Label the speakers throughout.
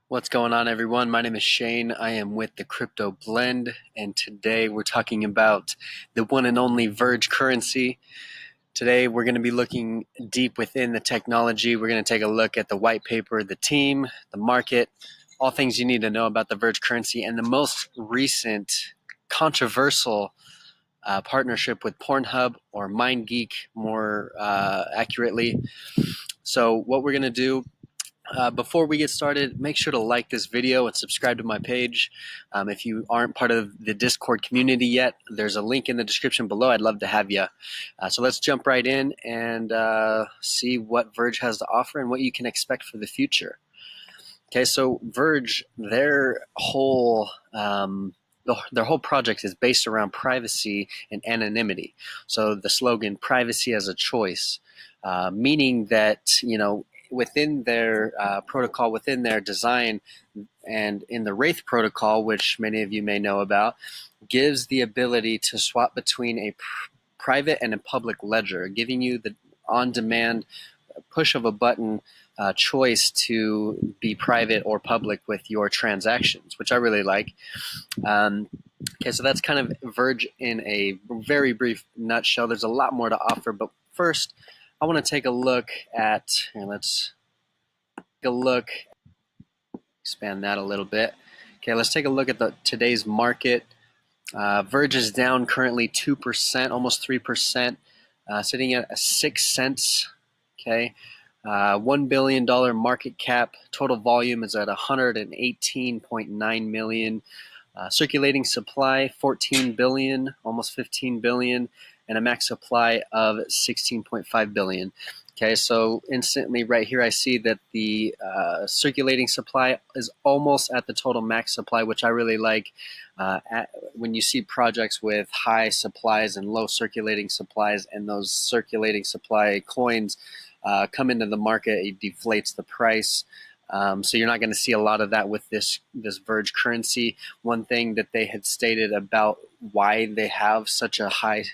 Speaker 1: What's going on, everyone? My name is Shane. I am with the Crypto Blend, and today we're talking about the one and only Verge currency. Today we're going to be looking deep within the technology. We're going to take a look at the white paper, the team, the market, all things you need to know about the Verge currency, and the most recent controversial partnership with Pornhub, or MindGeek more accurately. So what we're going to do before we get started, make sure to like this video and subscribe to my page. If you aren't part of the Discord community yet, there's a link in the description below. I'd love to have you. So let's jump right in and see what Verge has to offer and what you can expect for the future. Okay, so Verge, their whole project is based around privacy and anonymity. So the slogan, privacy as a choice, meaning that, within their protocol, within their design, and in the Wraiths Protocol, which many of you may know about, gives the ability to swap between a private and a public ledger, giving you the on-demand push of a button choice to be private or public with your transactions, which I really like. Okay, so that's kind of Verge in a very brief nutshell. There's a lot more to offer, but first, I want to take a look at, let's take a look, expand that a little bit. Okay, let's take a look at today's market. Verge is down currently 2%, almost 3%, sitting at 6 cents. Okay, $1 billion market cap. Total volume is at 118.9 million. Circulating supply 14 billion, almost 15 billion, and a max supply of 16.5 billion. Okay, so instantly right here I see that the circulating supply is almost at the total max supply, which I really like. When you see projects with high supplies and low circulating supplies, and those circulating supply coins come into the market, it deflates the price. So you're not going to see a lot of that with this Verge currency. One thing that they had stated about why they have such a high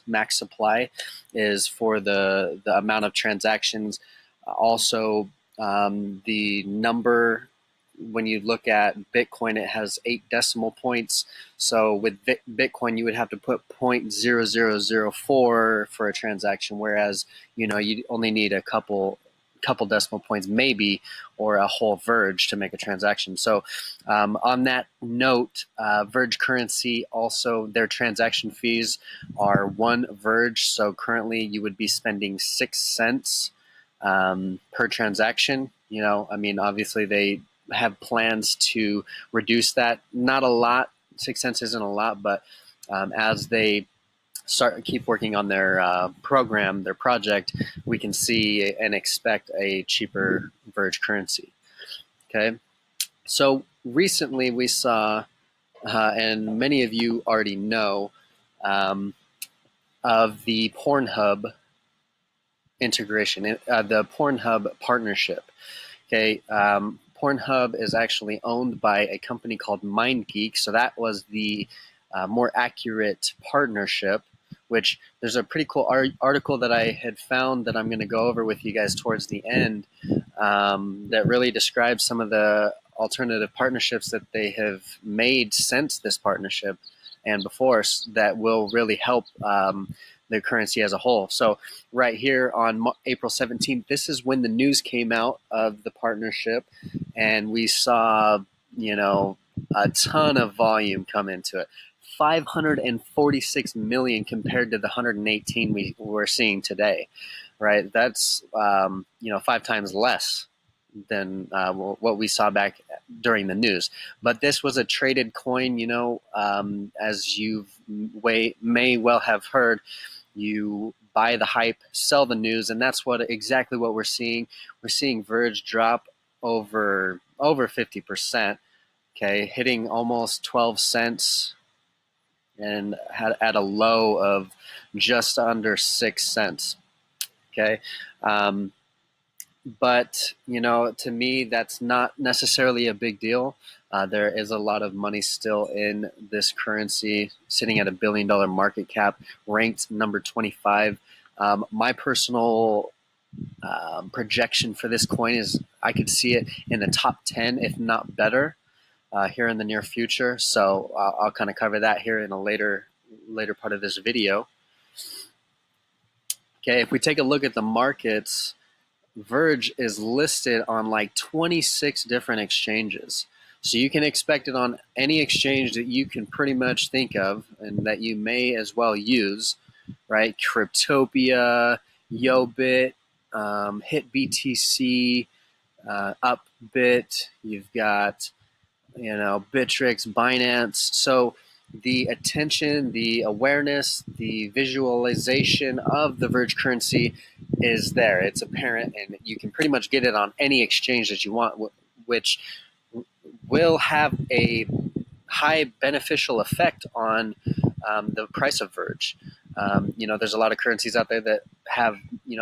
Speaker 1: max supply is for the amount of transactions. Also, the number, when you look at Bitcoin, it has 8 decimal points. So with Bitcoin, you would have to put 0.0004 for a transaction, whereas you only need a couple decimal points maybe, or a whole Verge to make a transaction. So on that note, Verge currency, also their transaction fees are 1 Verge. So currently you would be spending 6 cents per transaction. Obviously they have plans to reduce that. Not a lot, 6 cents isn't a lot, but as they keep working on their program, their project, we can see and expect a cheaper Verge currency. Okay, so recently we saw, and many of you already know, of the Pornhub integration, the Pornhub partnership. Okay, Pornhub is actually owned by a company called MindGeek, so that was the more accurate partnership, which there's a pretty cool article that I had found that I'm going to go over with you guys towards the end, that really describes some of the alternative partnerships that they have made since this partnership and before, that will really help the currency as a whole. So right here on April 17th, this is when the news came out of the partnership, and we saw, a ton of volume come into it. 546 million compared to the 118 we were seeing today, right? That's 5 times less than what we saw back during the news. But this was a traded coin, as you may well have heard. You buy the hype, sell the news, and that's exactly what we're seeing. We're seeing Verge drop over 50%. Okay, hitting almost 12 cents. And had at a low of just under 6 cents. Okay, but to me, that's not necessarily a big deal. There is a lot of money still in this currency, sitting at $1 billion market cap, ranked number 25. My personal projection for this coin is I could see it in the top 10, if not better, here in the near future. So I'll kind of cover that here in a later part of this video. Okay, if we take a look at the markets, Verge is listed on like 26 different exchanges. So you can expect it on any exchange that you can pretty much think of and that you may as well use, right? Cryptopia, Yobit, HitBTC, Upbit, you've got, Bittrex, Binance. So the attention, the awareness, the visualization of the Verge currency is there. It's apparent, and you can pretty much get it on any exchange that you want, which will have a high beneficial effect on the price of Verge. There's a lot of currencies out there that have,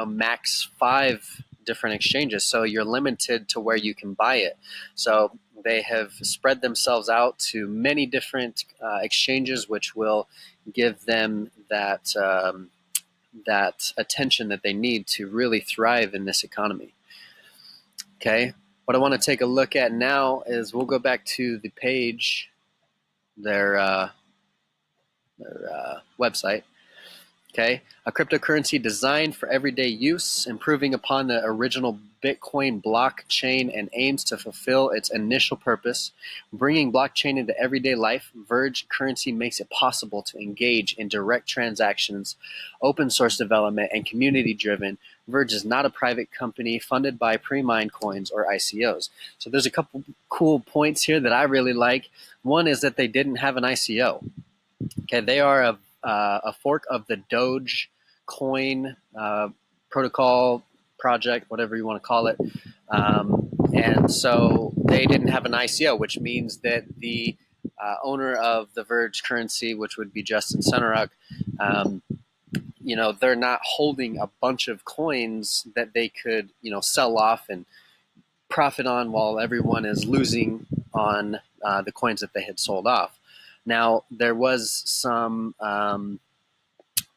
Speaker 1: max 5 different exchanges, so you're limited to where you can buy it. So they have spread themselves out to many different exchanges, which will give them that attention that they need to really thrive in this economy. Okay, what I want to take a look at now is we'll go back to the page, their website. Okay, a cryptocurrency designed for everyday use, improving upon the original Bitcoin blockchain and aims to fulfill its initial purpose. Bringing blockchain into everyday life, Verge currency makes it possible to engage in direct transactions, open source development, and community driven. Verge is not a private company funded by pre-mined coins or ICOs. So there's a couple cool points here that I really like. One is that they didn't have an ICO. Okay, they are a fork of the Doge coin protocol project, whatever you want to call it. And so they didn't have an ICO, which means that the owner of the Verge currency, which would be Justin Sunneruck, they're not holding a bunch of coins that they could, sell off and profit on while everyone is losing on the coins that they had sold off. Now, there was some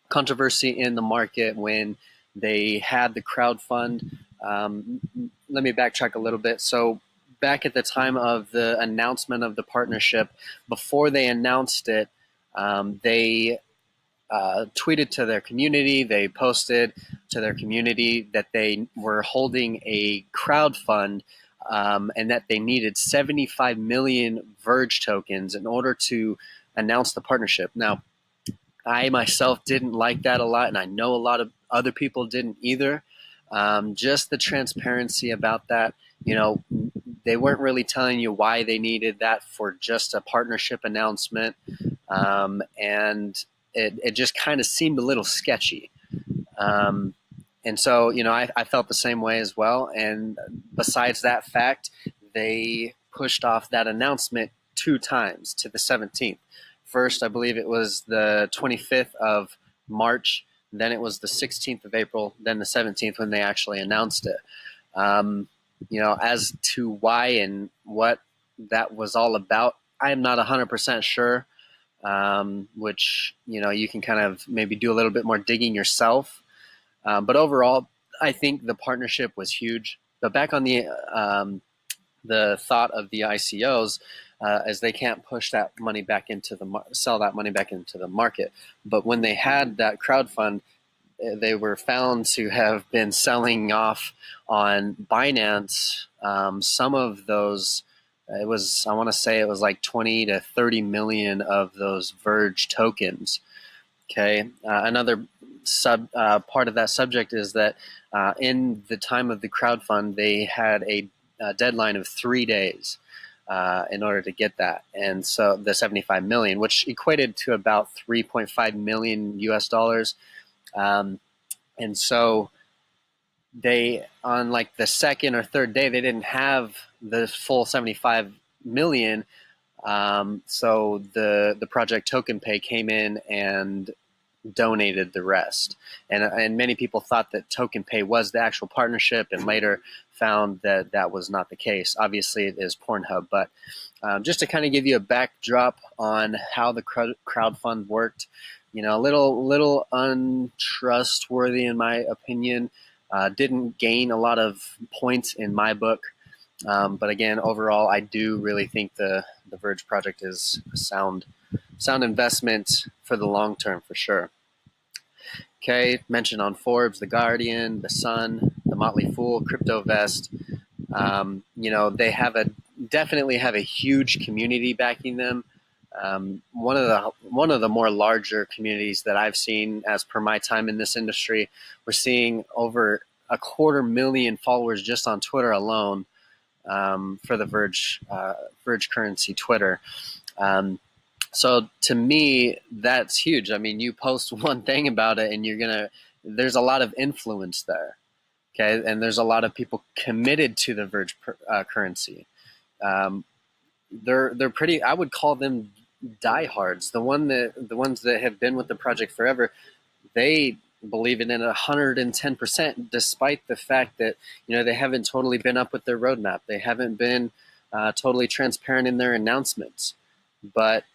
Speaker 1: controversy in the market when they had the crowdfund. Let me backtrack a little bit. So back at the time of the announcement of the partnership, before they announced it, they tweeted to their community, they posted to their community that they were holding a crowdfund and that they needed 75 million Verge tokens in order to announce the partnership. Now, I myself didn't like that a lot, and I know a lot of other people didn't either. Just the transparency about that, they weren't really telling you why they needed that for just a partnership announcement, and it just kind of seemed a little sketchy. And so, I felt the same way as well. And besides that fact, they pushed off that announcement 2 times to the 17th. First, I believe it was the 25th of March, then it was the 16th of April, then the 17th when they actually announced it. As to why and what that was all about, I'm not 100% sure, which, you can kind of maybe do a little bit more digging yourself. But overall, I think the partnership was huge. But back on the thought of the ICOs, as they can't push that money back into sell that money back into the market. But when they had that crowdfund, they were found to have been selling off on Binance. Some of those, I want to say it was like 20 to 30 million of those Verge tokens. Okay, another part of that subject is that in the time of the crowdfund, they had a deadline of 3 days in order to get that. And so the 75 million, which equated to about 3.5 million US dollars. And so they, on like the second or third day, they didn't have the full 75 million. So the project TokenPay came in and donated the rest. And many people thought that TokenPay was the actual partnership and later found that that was not the case. Obviously, it is Pornhub. But just to kind of give you a backdrop on how the crowdfund worked, a little untrustworthy in my opinion. Didn't gain a lot of points in my book. But again, overall, I do really think the Verge project is a sound investment for the long term, for sure. Okay, mentioned on Forbes, The Guardian, The Sun, The Motley Fool, Crypto Vest. They definitely have a huge community backing them. One of the more larger communities that I've seen, as per my time in this industry, we're seeing over 250,000 followers just on Twitter alone, for the Verge currency Twitter. So to me, that's huge. I mean, you post one thing about it, and there's a lot of influence there. Okay, and there's a lot of people committed to the Verge currency. They're pretty. I would call them diehards. The ones that have been with the project forever, they believe in it 110%, despite the fact that they haven't totally been up with their roadmap. They haven't been totally transparent in their announcements. But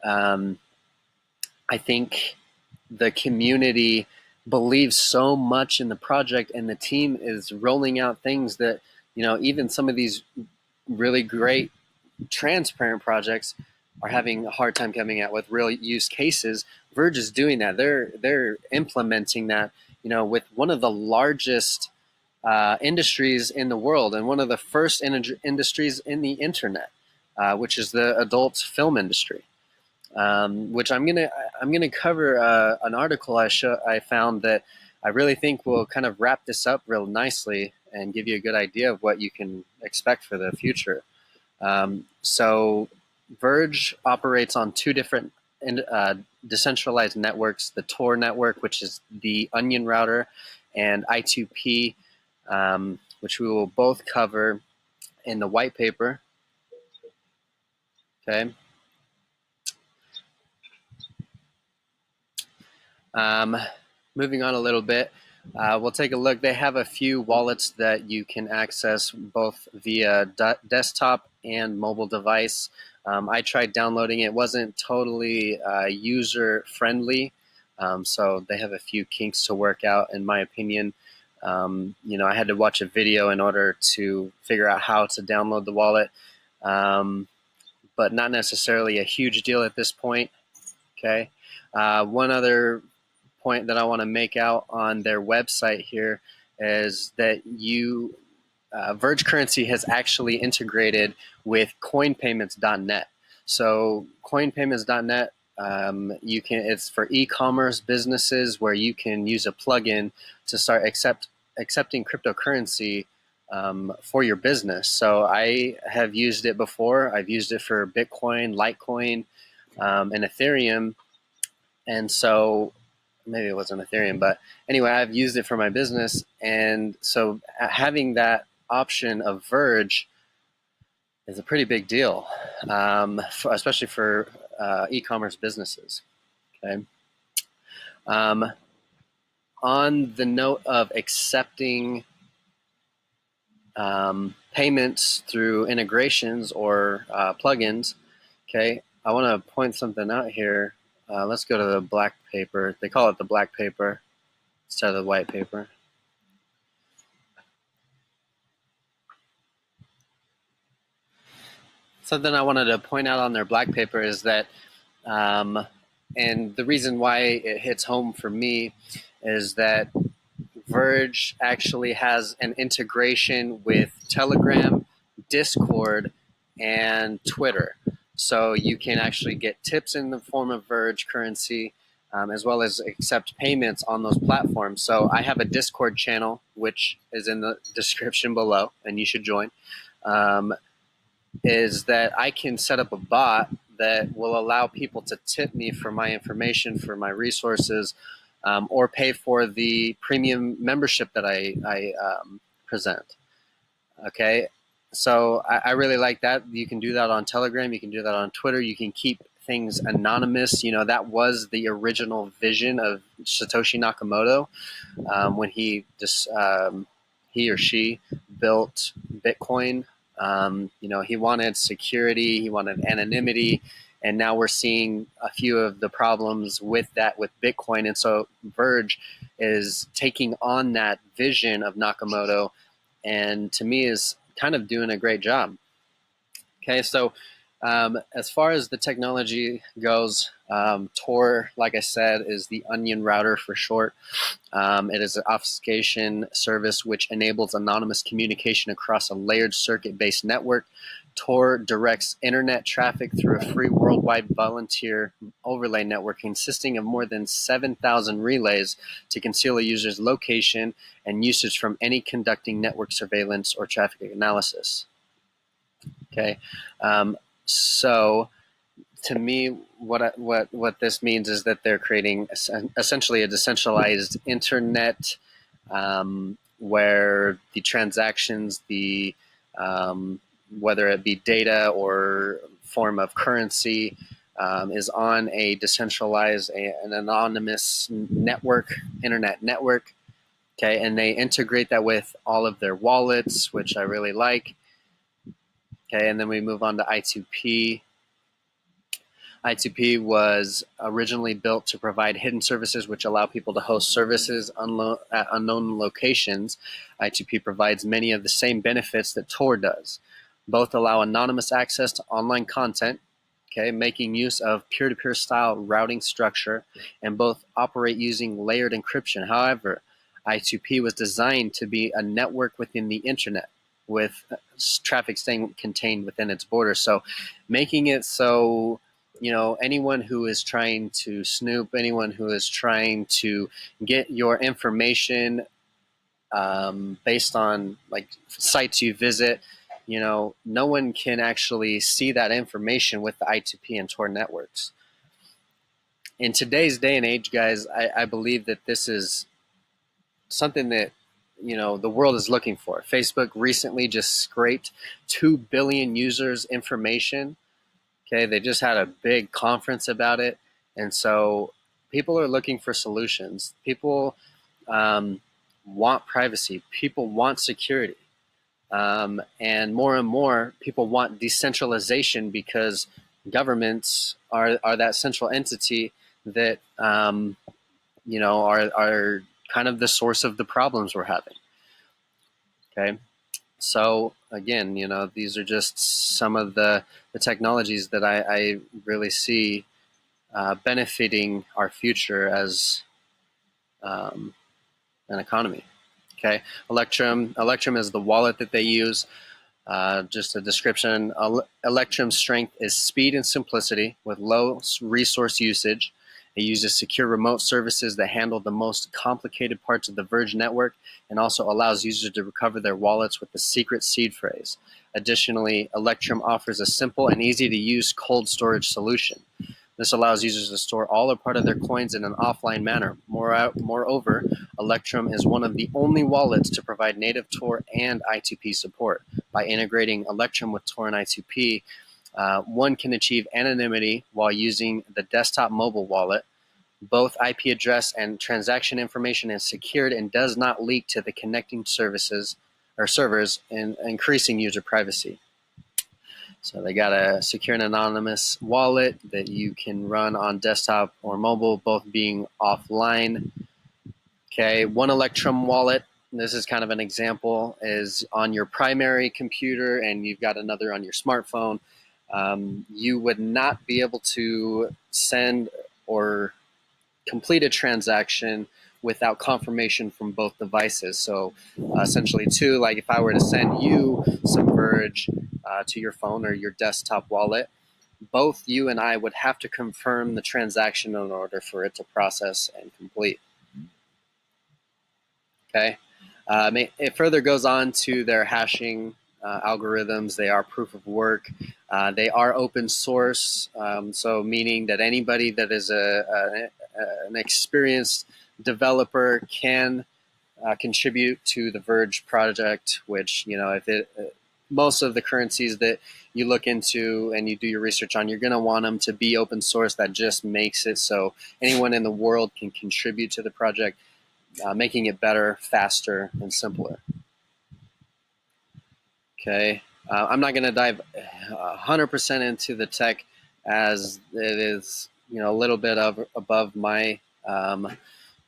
Speaker 1: I think the community believes so much in the project, and the team is rolling out things that even some of these really great transparent projects are having a hard time coming out with real use cases. Verge is doing that. They're implementing that with one of the largest industries in the world, and one of the first industries in the internet, which is the adult film industry. Which I'm gonna cover an article I found that I really think will kind of wrap this up real nicely and give you a good idea of what you can expect for the future. So Verge operates on two different decentralized networks: the Tor network, which is the Onion router, and I2P, which we will both cover in the white paper. Okay. Moving on a little bit, we'll take a look. They have a few wallets that you can access both via desktop and mobile device. I tried downloading it. It wasn't totally user friendly, so they have a few kinks to work out, in my opinion. I had to watch a video in order to figure out how to download the wallet, but not necessarily a huge deal at this point. Okay. One other point that I want to make out on their website here is that Verge Currency has actually integrated with coinpayments.net. So coinpayments.net, it's for e-commerce businesses, where you can use a plugin to start accepting cryptocurrency for your business. So I have used it before. I've used it for Bitcoin, Litecoin, and Ethereum. And so maybe it wasn't Ethereum, but anyway, I've used it for my business. And so having that option of Verge is a pretty big deal, especially for e-commerce businesses. Okay. On the note of accepting payments through integrations or plugins, okay, I want to point something out here. Let's go to the black paper. They call it the black paper instead of the white paper. Something I wanted to point out on their black paper is that, and the reason why it hits home for me is that Verge actually has an integration with Telegram, Discord, and Twitter. So you can actually get tips in the form of Verge currency, as well as accept payments on those platforms. So I have a Discord channel, which is in the description below, and you should join. Is that I can set up a bot that will allow people to tip me for my information, for my resources, or pay for the premium membership that I present. Okay, so I really like that. You can do that on Telegram. You can do that on Twitter. You can keep things anonymous. That was the original vision of Satoshi Nakamoto when he or she built Bitcoin. He wanted security. He wanted anonymity. And now we're seeing a few of the problems with that with Bitcoin. And so Verge is taking on that vision of Nakamoto, and to me is kind of doing a great job. Okay, so as far as the technology goes, Tor, like I said, is the onion router for short. It is an obfuscation service which enables anonymous communication across a layered circuit-based network. Tor directs internet traffic through a free worldwide volunteer overlay network consisting of more than 7,000 relays to conceal a user's location and usage from any conducting network surveillance or traffic analysis. Okay, so to me, what this means is that they're creating essentially a decentralized internet where the transactions, whether it be data or form of currency, is on a decentralized, an anonymous network, internet network. Okay, and they integrate that with all of their wallets, which I really like. Okay, and then we move on to I2P. I2P was originally built to provide hidden services which allow people to host services at unknown locations. I2P provides many of the same benefits that Tor does. Both allow anonymous access to online content, okay, making use of peer-to-peer style routing structure, and both operate using layered encryption. However, I2P was designed to be a network within the internet, with traffic staying contained within its borders. So making it so, you know, anyone who is trying to snoop, anyone who is trying to get your information based on like sites you visit, you know, no one can actually see that information with the I2P and Tor networks. In today's day and age, guys, I believe that this is something that, you know, the world is looking for. Facebook recently just scraped 2 billion users' information. Okay, they just had a big conference about it. And so people are looking for solutions. People want privacy. People want security. And more people want decentralization because governments are that central entity that, you know, are kind of the source of the problems we're having. Okay, so again, you know, these are just some of the technologies that I really see benefiting our future as an economy. Okay, Electrum is the wallet that they use. Just a description, Electrum's strength is speed and simplicity with low resource usage. It uses secure remote services that handle the most complicated parts of the Verge network and also allows users to recover their wallets with the secret seed phrase. Additionally, Electrum offers a simple and easy to use cold storage solution. This allows users to store all or part of their coins in an offline manner. Moreover, Electrum is one of the only wallets to provide native Tor and I2P support. By integrating Electrum with Tor and I2P, one can achieve anonymity while using the desktop mobile wallet. Both IP address and transaction information is secured and does not leak to the connecting services or servers, increasing user privacy. So they got a secure and anonymous wallet that you can run on desktop or mobile, both being offline. Okay, one Electrum wallet, this is kind of an example, is on your primary computer and you've got another on your smartphone. You would not be able to send or complete a transaction without confirmation from both devices. So essentially too, like if I were to send you some Verge to your phone or your desktop wallet, both you and I would have to confirm the transaction in order for it to process and complete. Okay. It further goes on to their hashing algorithms. They are proof of work. They are open source, so meaning that anybody that is an experienced developer can contribute to the Verge project, which, you know, most of the currencies that you look into and you do your research on, you're going to want them to be open source. That just makes it so anyone in the world can contribute to the project, making it better, faster, and simpler. Okay, I'm not going to dive 100% into the tech, as it is, you know, a little bit above my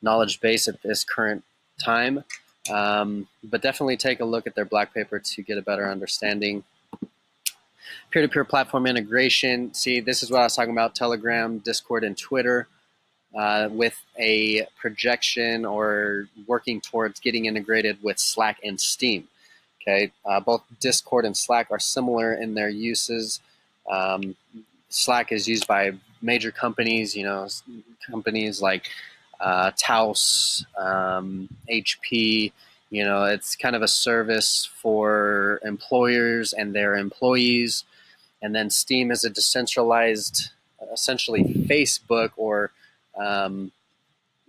Speaker 1: knowledge base at this current time. But definitely take a look at their black paper to get a better understanding. Peer-to-peer platform integration. See, this is what I was talking about: Telegram, Discord, and Twitter, with a projection or working towards getting integrated with Slack and Steam. Okay, both Discord and Slack are similar in their uses. Slack is used by major companies, companies like Taos, HP. It's kind of a service for employers and their employees. And then Steam is a decentralized, essentially Facebook or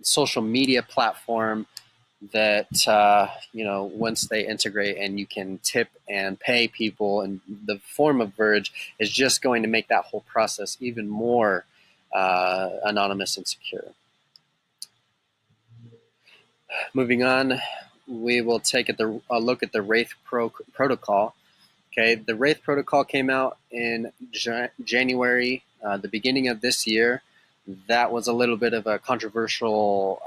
Speaker 1: social media platform that once they integrate and you can tip and pay people in the form of Verge, is just going to make that whole process even more anonymous and secure. Moving on, we will take a look at the Wraiths Protocol. Okay, the Wraiths Protocol came out in January, the beginning of this year. That was a little bit of a controversial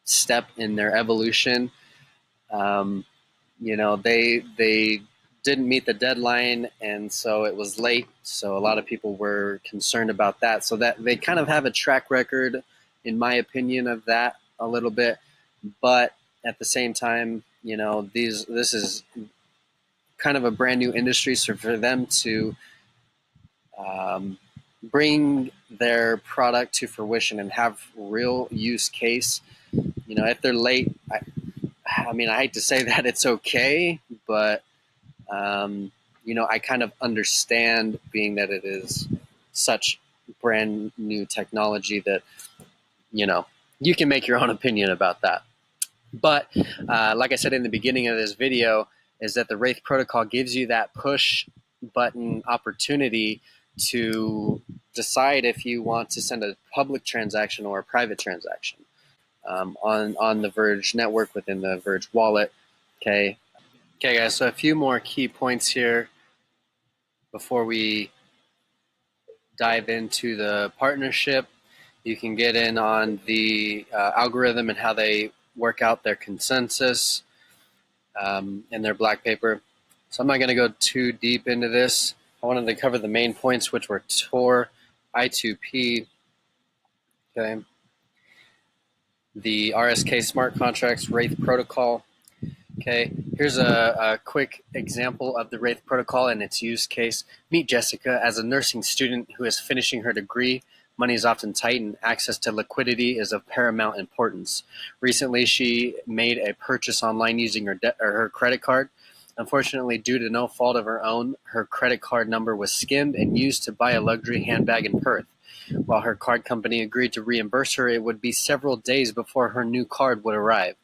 Speaker 1: step in their evolution. They didn't meet the deadline, and so it was late. So a lot of people were concerned about that. So that they kind of have a track record, in my opinion, of that a little bit. But at the same time, this is kind of a brand new industry. So for them to bring their product to fruition and have real use case, if they're late, I hate to say that it's okay, but I kind of understand, being that it is such brand new technology, that you can make your own opinion about that. But like I said in the beginning of this video, is that the Wraiths Protocol gives you that push button opportunity to decide if you want to send a public transaction or a private transaction on the Verge network within the Verge wallet. Okay, guys, so a few more key points here before we dive into the partnership. You can get in on the algorithm and how they work out their consensus in their black paper. So I'm not going to go too deep into this. I wanted to cover the main points, which were Tor, I2P, okay, the RSK smart contracts, Wraiths Protocol. Okay, here's a quick example of the Wraiths Protocol and its use case. Meet Jessica. As a nursing student who is finishing her degree, money is often tight and access to liquidity is of paramount importance. Recently, she made a purchase online using her credit card. Unfortunately, due to no fault of her own, her credit card number was skimmed and used to buy a luxury handbag in Perth. While her card company agreed to reimburse her, it would be several days before her new card would arrive.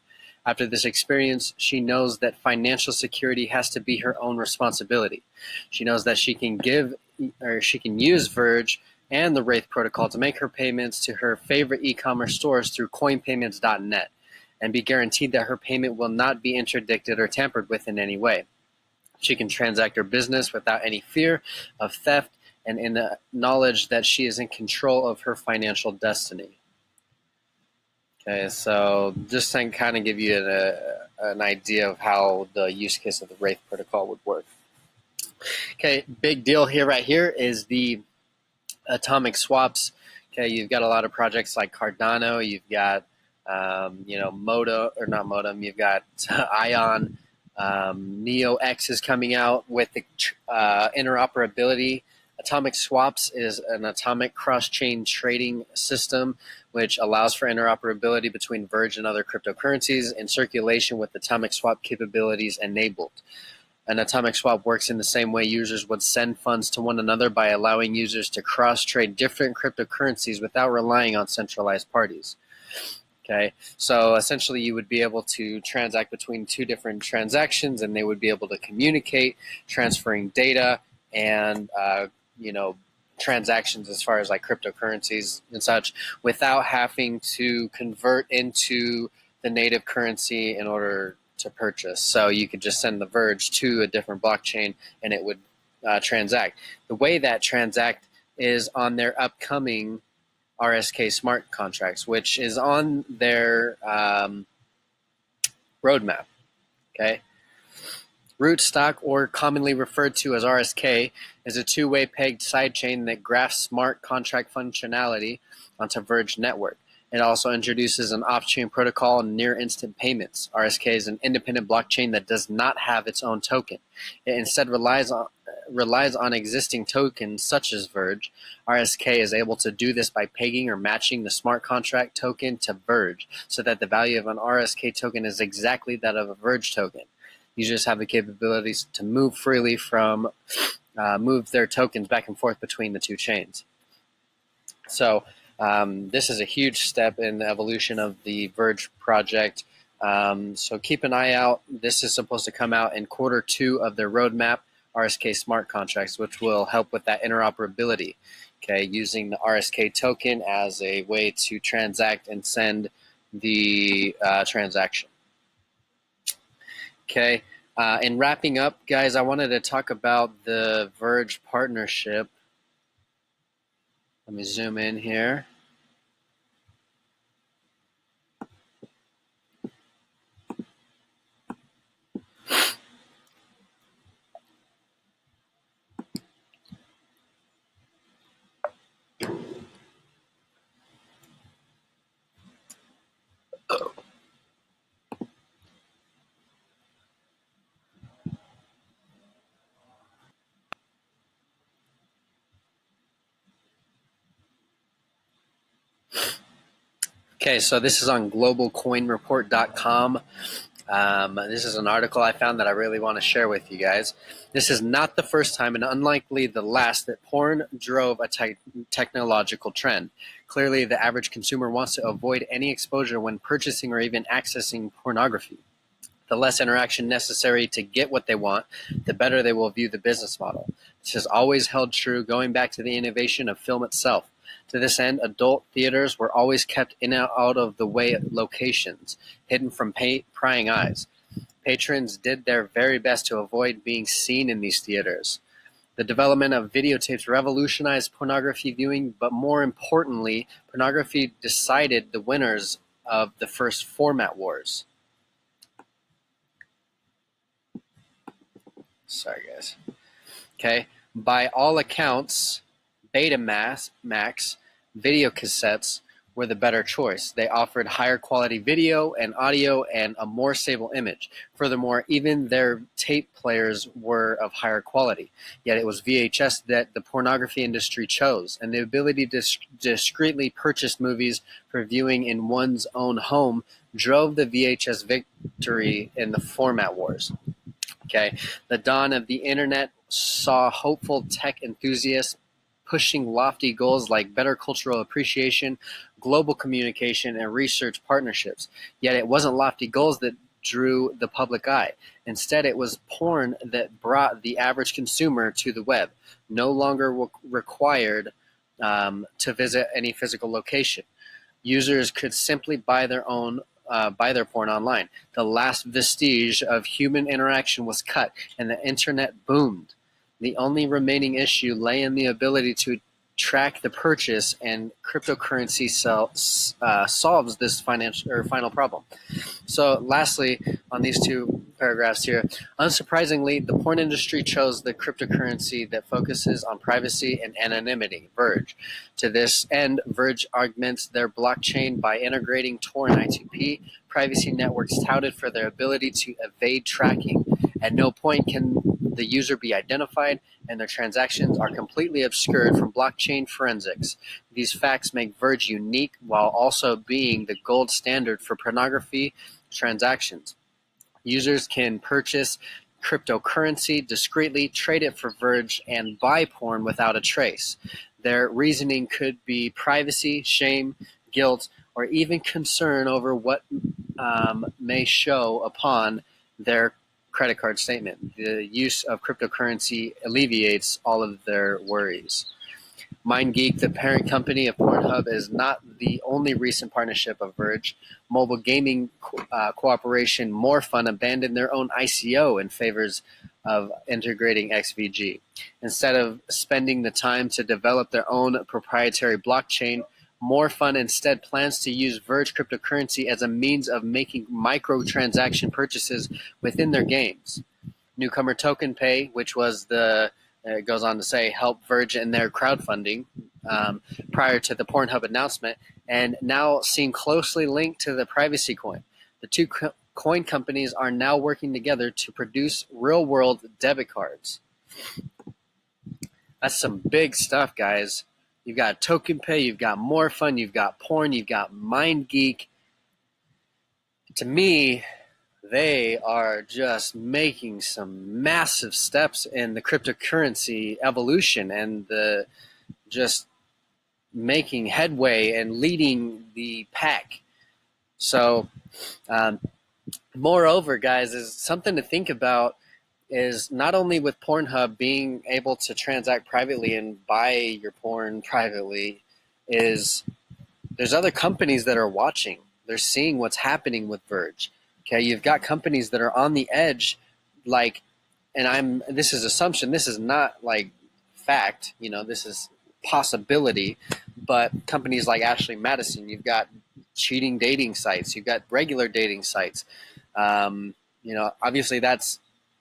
Speaker 1: After this experience, she knows that financial security has to be her own responsibility. She knows that she can use Verge and the Wraiths Protocol to make her payments to her favorite e-commerce stores through coinpayments.net and be guaranteed that her payment will not be interdicted or tampered with in any way. She can transact her business without any fear of theft and in the knowledge that she is in control of her financial destiny. Okay, so just to kind of give you an idea of how the use case of the Wraiths Protocol would work. Okay, big deal here, right here, is the atomic swaps. Okay, you've got a lot of projects like Cardano. You've got Modem. You've got Ion. NeoX is coming out with the interoperability. Atomic swaps is an atomic cross-chain trading system which allows for interoperability between Verge and other cryptocurrencies in circulation with atomic swap capabilities enabled. An atomic swap works in the same way users would send funds to one another, by allowing users to cross-trade different cryptocurrencies without relying on centralized parties. Okay, so essentially you would be able to transact between two different transactions, and they would be able to communicate, transferring data and transactions as far as like cryptocurrencies and such, without having to convert into the native currency in order to purchase. So you could just send the Verge to a different blockchain and it would transact. The way that transact is on their upcoming RSK smart contracts, which is on their roadmap. Okay. Rootstock, or commonly referred to as RSK, is a two-way pegged sidechain that grafts smart contract functionality onto Verge network. It also introduces an off-chain protocol and near-instant payments. RSK is an independent blockchain that does not have its own token. It instead relies on existing tokens such as Verge. RSK is able to do this by pegging or matching the smart contract token to Verge, so that the value of an RSK token is exactly that of a Verge token. Users have the capabilities to move freely move their tokens back and forth between the two chains. So this is a huge step in the evolution of the Verge project. So keep an eye out. This is supposed to come out in Q2 of their roadmap, RSK smart contracts, which will help with that interoperability. Okay, using the RSK token as a way to transact and send the transaction. Okay, in wrapping up, guys, I wanted to talk about the Verge partnership. Let me zoom in here. Okay, so this is on globalcoinreport.com. This is an article I found that I really want to share with you guys. This is not the first time, and unlikely the last, that porn drove a technological trend. Clearly, the average consumer wants to avoid any exposure when purchasing or even accessing pornography. The less interaction necessary to get what they want, the better they will view the business model. This has always held true, going back to the innovation of film itself. To this end, adult theaters were always kept in and out of the way locations, hidden from prying eyes. Patrons did their very best to avoid being seen in these theaters. The development of videotapes revolutionized pornography viewing, but more importantly, pornography decided the winners of the first format wars. Sorry, guys. Okay. By all accounts, Betamax video cassettes were the better choice. They offered higher quality video and audio and a more stable image. Furthermore, even their tape players were of higher quality. Yet it was VHS that the pornography industry chose, and the ability to discreetly purchase movies for viewing in one's own home drove the VHS victory in the format wars. Okay, the dawn of the internet saw hopeful tech enthusiasts pushing lofty goals like better cultural appreciation, global communication, and research partnerships. Yet it wasn't lofty goals that drew the public eye. Instead, it was porn that brought the average consumer to the web, no longer required to visit any physical location. Users could simply buy their porn online. The last vestige of human interaction was cut, and the internet boomed. The only remaining issue lay in the ability to track the purchase, and cryptocurrency solves this final problem. So lastly, on these two paragraphs here, unsurprisingly, the porn industry chose the cryptocurrency that focuses on privacy and anonymity, Verge. To this end, Verge augments their blockchain by integrating Tor and I2P, privacy networks touted for their ability to evade tracking. At no point can the user be identified, and their transactions are completely obscured from blockchain forensics. These facts make Verge unique while also being the gold standard for pornography transactions. Users can purchase cryptocurrency discreetly, trade it for Verge, and buy porn without a trace. Their reasoning could be privacy, shame, guilt, or even concern over what may show upon their credit card statement. The use of cryptocurrency alleviates all of their worries. MindGeek, the parent company of Pornhub, is not the only recent partnership of Verge. Mobile gaming cooperation MoreFun abandoned their own ICO in favor of integrating XVG. Instead of spending the time to develop their own proprietary blockchain, More Fun instead plans to use Verge cryptocurrency as a means of making microtransaction purchases within their games. Newcomer Token Pay, which was it goes on to say, help Verge in their crowdfunding prior to the Pornhub announcement, and now seem closely linked to the privacy coin. The two coin companies are now working together to produce real-world debit cards. That's some big stuff, guys. You've got Token Pay, you've got More Fun, you've got Porn, you've got MindGeek. To me, they are just making some massive steps in the cryptocurrency evolution and just making headway and leading the pack. So, moreover, guys, is something to think about is not only with Pornhub being able to transact privately and buy your porn privately, is there's other companies that are watching. They're seeing what's happening with Verge. Okay, you've got companies that are on the edge, and this is assumption, this is not like fact, this is possibility, but companies like Ashley Madison, you've got cheating dating sites, you've got regular dating sites. Obviously that's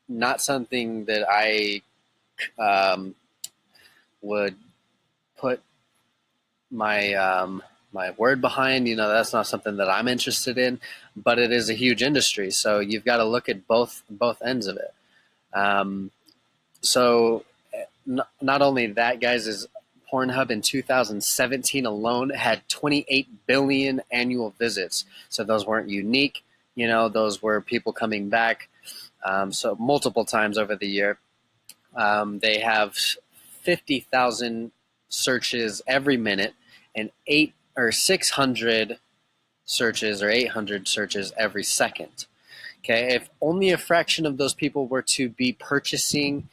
Speaker 1: not something that I would put my my word behind. That's not something that I'm interested in, but it is a huge industry, so you've got to look at both ends of it. So not only that, guys, is Pornhub in 2017 alone had 28 billion annual visits. So those weren't unique, those were people coming back, so multiple times over the year. They have 50,000 searches every minute and 600 searches or 800 searches every second. Okay, if only a fraction of those people were to be purchasing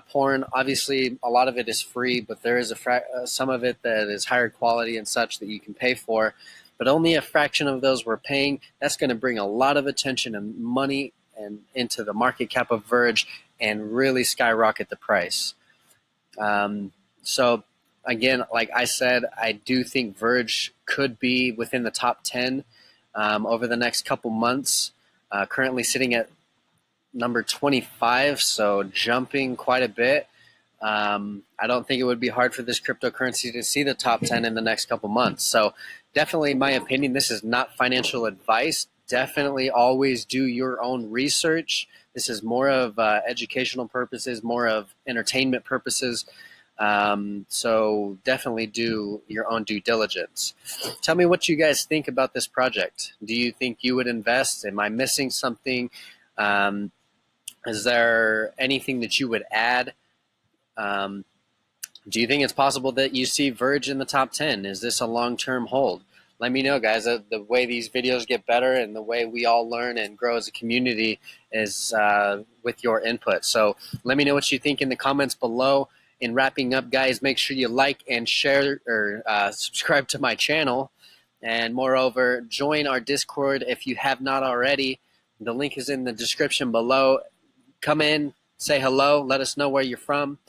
Speaker 1: porn, obviously a lot of it is free, but there is some of it that is higher quality and such that you can pay for, but only a fraction of those were paying. That's going to bring a lot of attention and money and into the market cap of Verge and really skyrocket the price. So again, like I said, I do think Verge could be within the top 10 over the next couple months. Currently sitting at number 25, so jumping quite a bit. I don't think it would be hard for this cryptocurrency to see the top 10 in the next couple months. So definitely, in my opinion, this is not financial advice. Definitely always do your own research. This is more of educational purposes, more of entertainment purposes. So definitely do your own due diligence. Tell me what you guys think about this project. Do you think you would invest? Am I missing something? Is there anything that you would add? Do you think it's possible that you see Verge in the top 10? Is this a long-term hold? Let me know, guys. The way these videos get better and the way we all learn and grow as a community is with your input. So let me know what you think in the comments below. In wrapping up, guys, make sure you like and share or subscribe to my channel. And moreover, join our Discord if you have not already. The link is in the description below. Come in, say hello, let us know where you're from.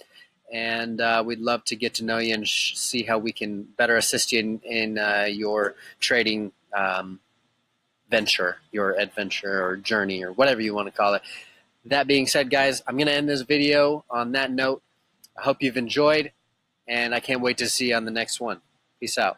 Speaker 1: And we'd love to get to know you and see how we can better assist you in your trading venture, your adventure or journey or whatever you want to call it. That being said, guys, I'm going to end this video on that note. I hope you've enjoyed, and I can't wait to see you on the next one. Peace out.